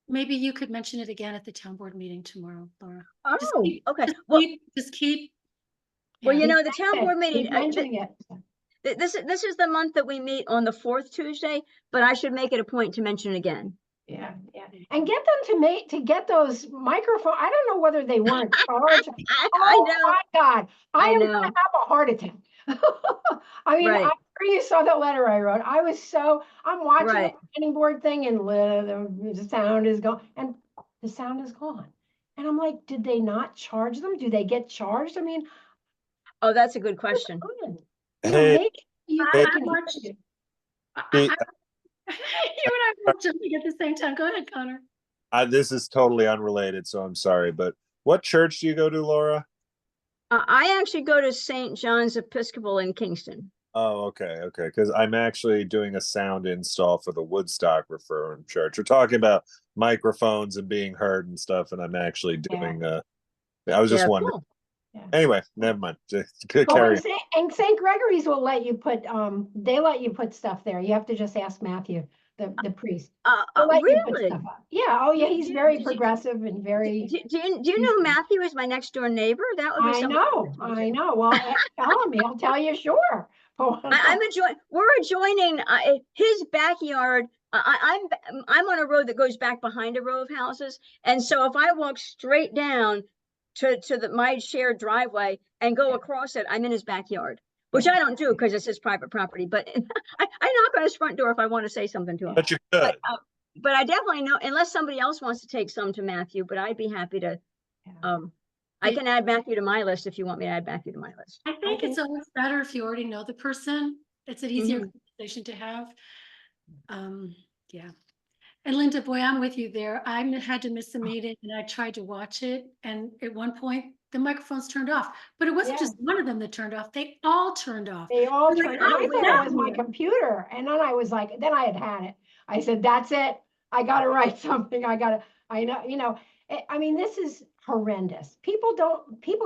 Maybe you could mention it again at the town board meeting tomorrow, Laura. Oh, okay. Well, just keep. Well, Yeah. you know, the town board meeting, Keep mentioning it. this is the month that we meet on the 4th Tuesday, but I should make it a point to mention it again. Yeah, yeah. And get them to get those microphones. I don't know whether they weren't charged. I know. My God, I am know. gonna have a heart attack. I mean, Right. I'm sure you saw the letter I wrote. I'm watching Right. the planning board thing, and the sound is gone, and the sound is gone. And I'm like, did they not charge them? Do they get charged? I mean, Oh, that's a good question. Hey, You and I were jumping at the same time. Go ahead, Connor. this is totally unrelated, so I'm sorry, but what church do you go to, Laura? I actually go to St. John's Episcopal in Kingston. Oh, okay, because I'm actually doing a sound install for the Woodstock Reformed Church. We're talking about microphones and being heard and stuff, and I'm actually doing. I was just wondering. Cool. Yeah. Anyway, never mind. Just carry on. And St. Gregory's will let you put they let you put stuff there. You have to just ask Matthew, the priest. They'll let you put Really? stuff up. Yeah. Oh, yeah. He's very progressive and very. Do you know Matthew is my next door neighbor? That would be I somebody. know. Well, tell me. I'll tell you. Sure. We're adjoining his backyard. I'm on a road that goes back behind a row of houses, and so if I walk straight down to my shared driveway and go across it, I'm in his backyard, which I don't do because it's his private property. But I knock on his front door if I want to say something to him. But you could. But I definitely know, unless somebody else wants to take some to Matthew. But I'd be happy to. I can add Matthew to my list if you want me to add Matthew to my list. I think it's always better if you already know the person. It's an easier conversation to have. Yeah. And Linda, boy, I'm with you there. I had to miss the meeting and I tried to watch it. And at one point, the microphones turned off. But it wasn't just one of them that turned off. They all turned off. They all Like, turned off. I thought it was my computer. And then I was like, then I had it. I said, that's it. I got to write something. I got I know, I mean, this is horrendous. People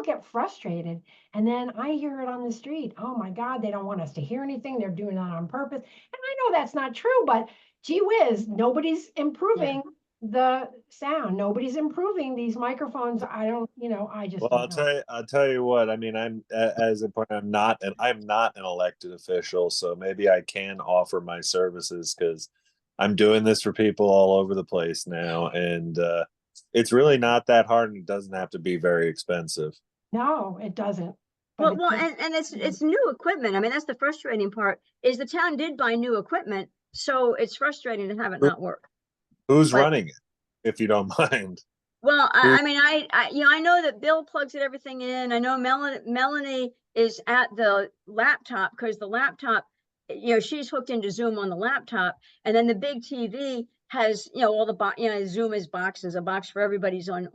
get frustrated, and then I hear it on the street. Oh my God, they don't want us to hear anything. They're doing that on purpose. And I know that's not true, but gee whiz, nobody's improving the sound. Nobody's improving these microphones. I don't, I just Well, don't know. I'll tell you what. I mean, as a point, I'm not an elected official, so maybe I can offer my services because I'm doing this for people all over the place now, and it's really not that hard, and it doesn't have to be very expensive. No, it doesn't. But Well, it just- and it's new equipment. I mean, that's the frustrating part, is the town did buy new equipment, so it's frustrating to have it not work. Who's But- running it, if you don't mind? Well, Who- I mean, I know that Bill plugs it everything in. I know Melanie is at the laptop, because the laptop, she's hooked into Zoom on the laptop, and then the big TV has, all the Zoom is boxes, a box for everybody's on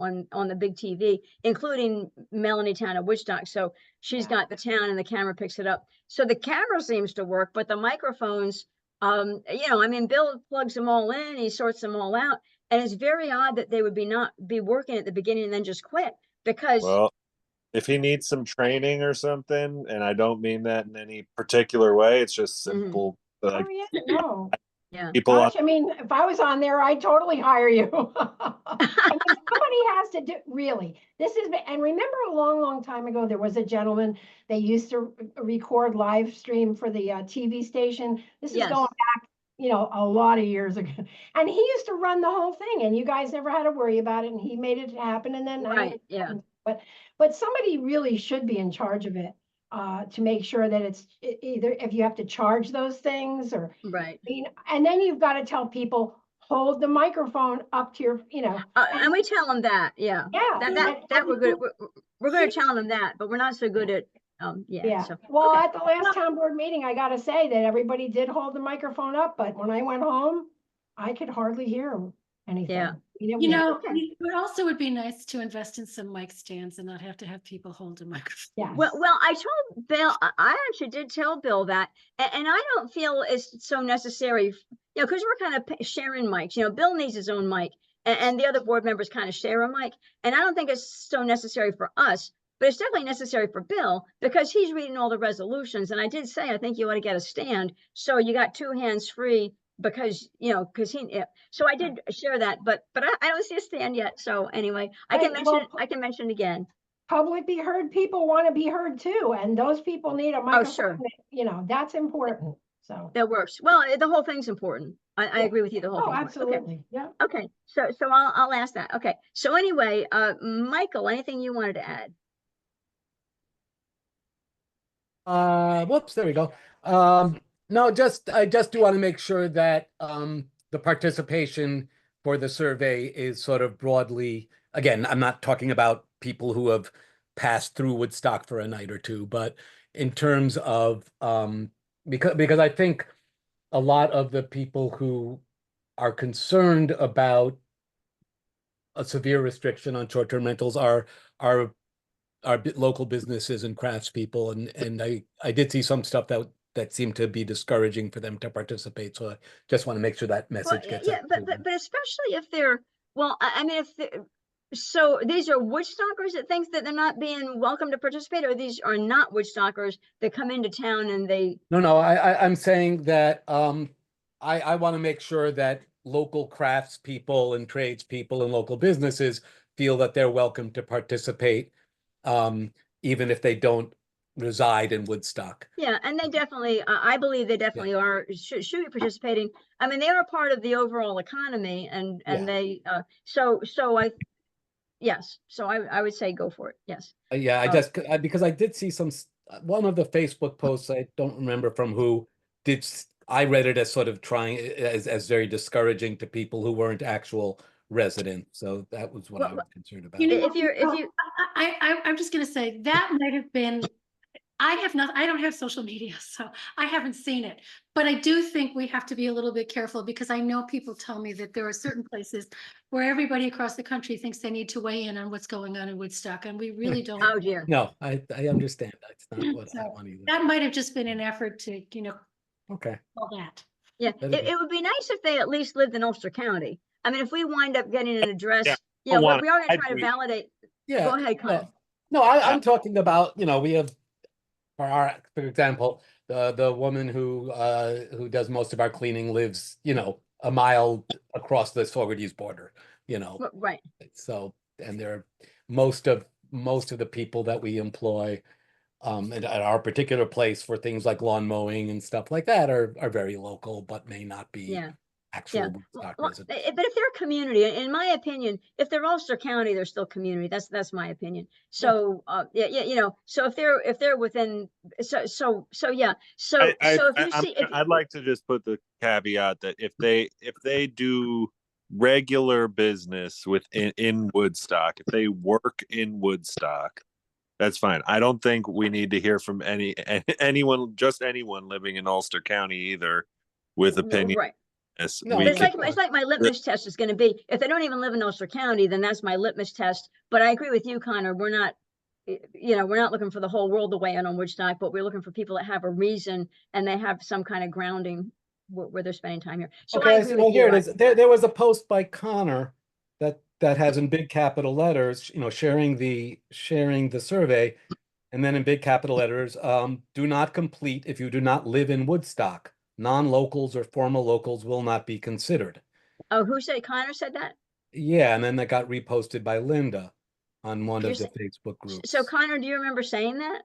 the big TV, including Melanie Town of Woodstock. So she's Yeah. got the town, and the camera picks it up. So the camera seems to work, but the microphones, I mean, Bill plugs them all in, he sorts them all out. And it's very odd that they would not be working at the beginning and then just quit, because Well, if he needs some training or something, and I don't mean that in any particular way, it's just simple. Like, Oh, yeah, no. yeah. people Gosh, I mean, if I was on there, I'd totally hire you. I mean, somebody has to do, really, and remember a long, long time ago, there was a gentleman, they used to record live stream for the TV station. This is Yes. going back, a lot of years ago. And he used to run the whole thing, and you guys never had to worry about it, and he made it happen, and then. Right, yeah. But somebody really should be in charge of it, to make sure that it's either if you have to charge those things or. Right. And then you've got to tell people, hold the microphone up to your, And we tell them that, yeah. yeah. That we're good. We're going to tell them that, but we're not so good at, yeah. Yeah. So, Well, okay. at the last town board meeting, I got to say that everybody did hold the microphone up, but when I went home, I could hardly hear anything. Yeah. It Okay. also would be nice to invest in some mic stands and not have to have people hold a microphone. Yes. Well, I told Bill, I actually did tell Bill that, and I don't feel it's so necessary, because we're kind of sharing mics. Bill needs his own mic, and the other board members kind of share a mic, and I don't think it's so necessary for us, but it's definitely necessary for Bill, because he's reading all the resolutions. And I did say, I think you ought to get a stand, so you got two hands free, because so I did share that, but I don't see a stand yet. So anyway, I can mention it again. Public be heard, people want to be heard too, and those people need a microphone. Sure. That's important. So That works. Well, the whole thing's important. I agree with you. The whole thing. absolutely. Yeah. Okay. So I'll ask that. Okay. So anyway, Michael, anything you wanted to add? Whoops, there we go. No, I just do want to make sure that the participation for the survey is sort of broadly, again, I'm not talking about people who have passed through Woodstock for a night or two, but in terms of because I think a lot of the people who are concerned about a severe restriction on short-term rentals are local businesses and craftspeople, and I did see some stuff that seemed to be discouraging for them to participate. So I just want to make sure that message gets out. But especially if they're, well, I mean, so these are Woodstockers that think that they're not being welcome to participate, or these are not Woodstockers that come into town and they. No, I'm saying that I want to make sure that local craftspeople and tradespeople and local businesses feel that they're welcome to participate, even if they don't reside in Woodstock. Yeah, and they definitely, I believe they definitely should be participating. I mean, they are part of the overall economy, and they, so I would say go for it. Yes. Yeah, because I did see one of the Facebook posts, I don't remember from who, I read it as sort of trying as very discouraging to people who weren't actual residents. So that was what I was concerned about. I'm just going to say that might have been. I don't have social media, so I haven't seen it. But I do think we have to be a little bit careful, because I know people tell me that there are certain places where everybody across the country thinks they need to weigh in on what's going on in Woodstock, and we really don't. Oh dear. No, I understand. That's not what I want either. That might have just been an effort to, okay. all that. Yeah, it would be nice if they at least lived in Ulster County. I mean, if we wind up getting an address, Yeah, yeah, I want we are gonna I try to agree. validate. Yeah. Go ahead, Connor. No, I'm talking about, we have, for example, the woman who does most of our cleaning lives, a mile across the Saugerties border, Right. So, and they're most of the people that we employ at our particular place for things like lawn mowing and stuff like that are very local, but may not be Yeah. actual Yeah. Woodstock Well, residents. but if they're a community, in my opinion, if they're Ulster County, they're still community. That's my opinion. So, yeah, so if they're within, so yeah. So if you see, I'd like to just put the caveat that if they do regular business in Woodstock, if they work in Woodstock, that's fine. I don't think we need to hear from anyone, just anyone living in Ulster County either, with opinion. right. No, We But it's can, like my litmus test is going to be, if they don't even live in Ulster County, then that's my litmus test. But I agree with you, Connor. We're not, we're not looking for the whole world to weigh in on Woodstock, but we're looking for people that have a reason and they have some kind of grounding where they're spending time here. So I okay, agree so with here you. it is. There was a post by Connor that has in big capital letters, sharing the survey, and then in big capital letters, do not complete if you do not live in Woodstock. Non-locals or former locals will not be considered. Oh, who said, Connor said that? Yeah, and then that got reposted by Linda on one You're of the sa- Facebook So groups. Connor, do you remember saying that?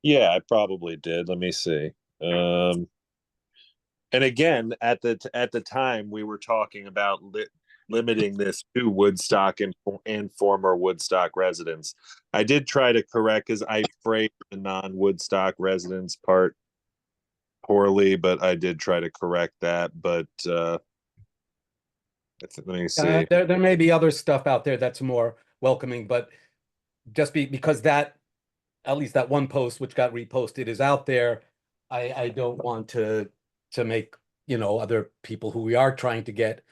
yeah, I probably did. Let me see. And again, at the time, we were talking about limiting this to Woodstock and former Woodstock residents. I did try to correct because I phrased the non-Woodstock residents part poorly, but I did try to correct that. But let me see. There may be other stuff out there that's more welcoming, but just because that, at least that one post which got reposted is out there, I don't want to make, other people who we are trying to get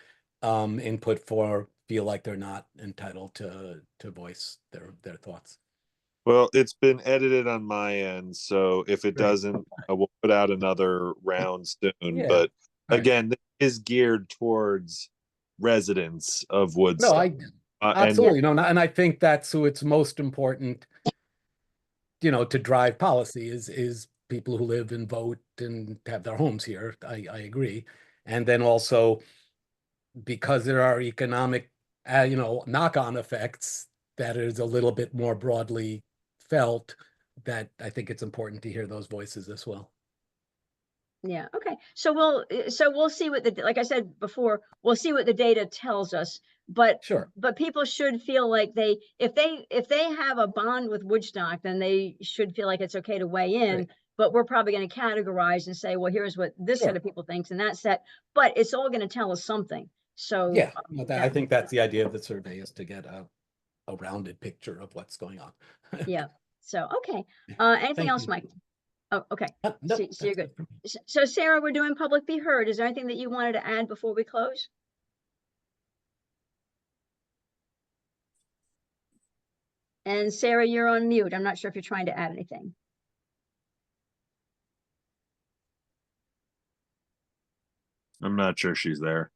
input for feel like they're not entitled to voice their thoughts. Well, it's been edited on my end, so if it Great. doesn't, we'll put out another round soon. Yeah. But All right. again, this is geared towards residents of No, Woodstock. absolutely no, and I think that's who it's most important, to drive policy is people who live and vote and have their homes here. I agree, and then also because there are economic, knock-on effects that is a little bit more broadly felt, that I think it's important to hear those voices as well. Yeah. Okay. So we'll see what like I said before, we'll see what the data tells us. But Sure. But people should feel like if they have a bond with Woodstock, then they should feel like it's okay to weigh in. Right. But we're probably going to categorize and say, well, here's what this set of people thinks and that set. But it's all going to tell us something. So yeah, I think that's the idea of the survey, is to get a rounded picture of what's going on. yeah. So okay. Anything Thank else, you. Mike? Oh, okay. No, So you're that's good. So Sarah, we're doing public be heard. Is there anything that you wanted to add before we close? And Sarah, you're on mute. I'm not sure if you're trying to add anything. I'm not sure she's there.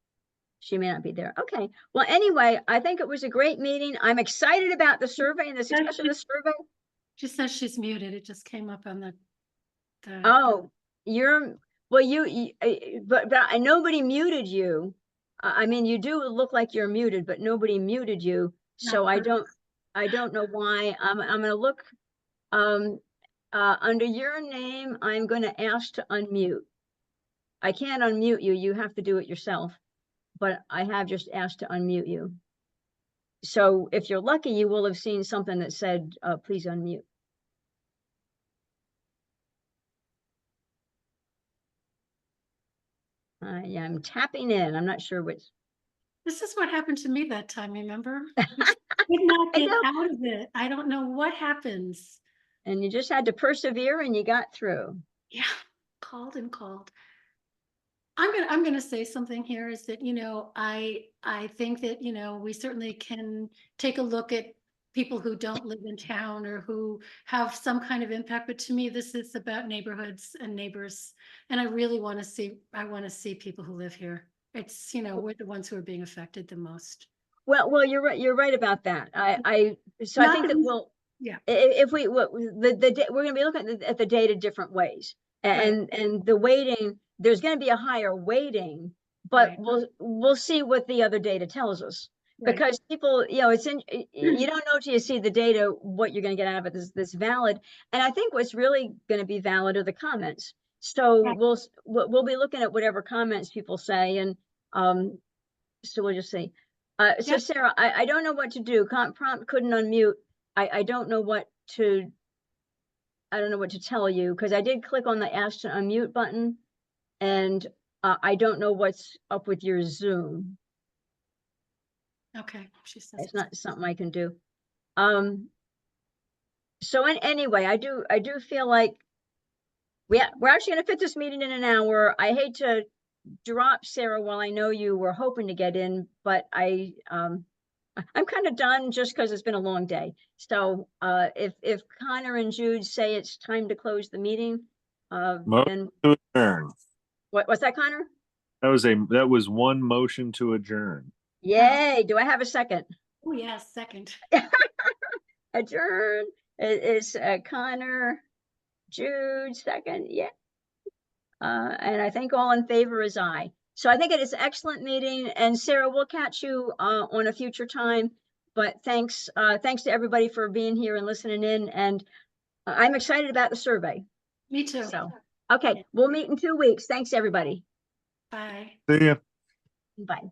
She may not be there. Okay. Well, anyway, I think it was a great meeting. I'm excited about the survey and the success of the survey. She says she's muted. It just came up on the Oh, but nobody muted you. I mean, you do look like you're muted, but nobody muted you. So I don't know why. I'm going to look under your name. I'm going to ask to unmute. I can't unmute you. You have to do it yourself. But I have just asked to unmute you. So if you're lucky, you will have seen something that said, please unmute. Yeah, I'm tapping in. I'm not sure which. This is what happened to me that time, remember? I could not get out of it. I don't know what happens. And you just had to persevere and you got through. Yeah, called and called. I'm gonna say something here, is that, I think that, we certainly can take a look at people who don't live in town or who have some kind of impact. But to me, this is about neighborhoods and neighbors. And I really want to see people who live here. It's, you know, we're the ones who are being affected the most. Well, you're right. You're right about that. So I Not think that that we- we'll, Yeah. if we, we're gonna be looking at the data different ways. And the weighting, there's gonna be a higher weighting, but Right. we'll see what the other data tells us. Right. Because people, you know, you don't know till you see the data, what you're gonna get out of it, this valid. And I think what's really gonna be valid are the comments. So Right. we'll be looking at whatever comments people say, and, so we'll just see. So Yep. Sarah, I don't know what to do. Prompt couldn't unmute. I don't know what to, I don't know what to tell you, because I did click on the ask to unmute button, and I don't know what's up with your Zoom. Okay. She says It's not something I can do. So anyway, I do feel like we're actually gonna fit this meeting in an hour. I hate to drop Sarah while I know you were hoping to get in, but I'm kind of done just because it's been a long day. So if Connor and Jude say it's time to close the meeting, Motion then to adjourn. what's that, Connor? That was one motion to adjourn. Yay! Do I have a second? Oh, yes, second. Adjourn. It's Connor, Jude, second. Yeah. And I think all in favor is aye. So I think it is an excellent meeting, and Sarah, we'll catch you on a future time. But thanks to everybody for being here and listening in, and I'm excited about the survey. Me too. So, okay, we'll meet in 2 weeks. Thanks, everybody. Bye. See ya. Bye.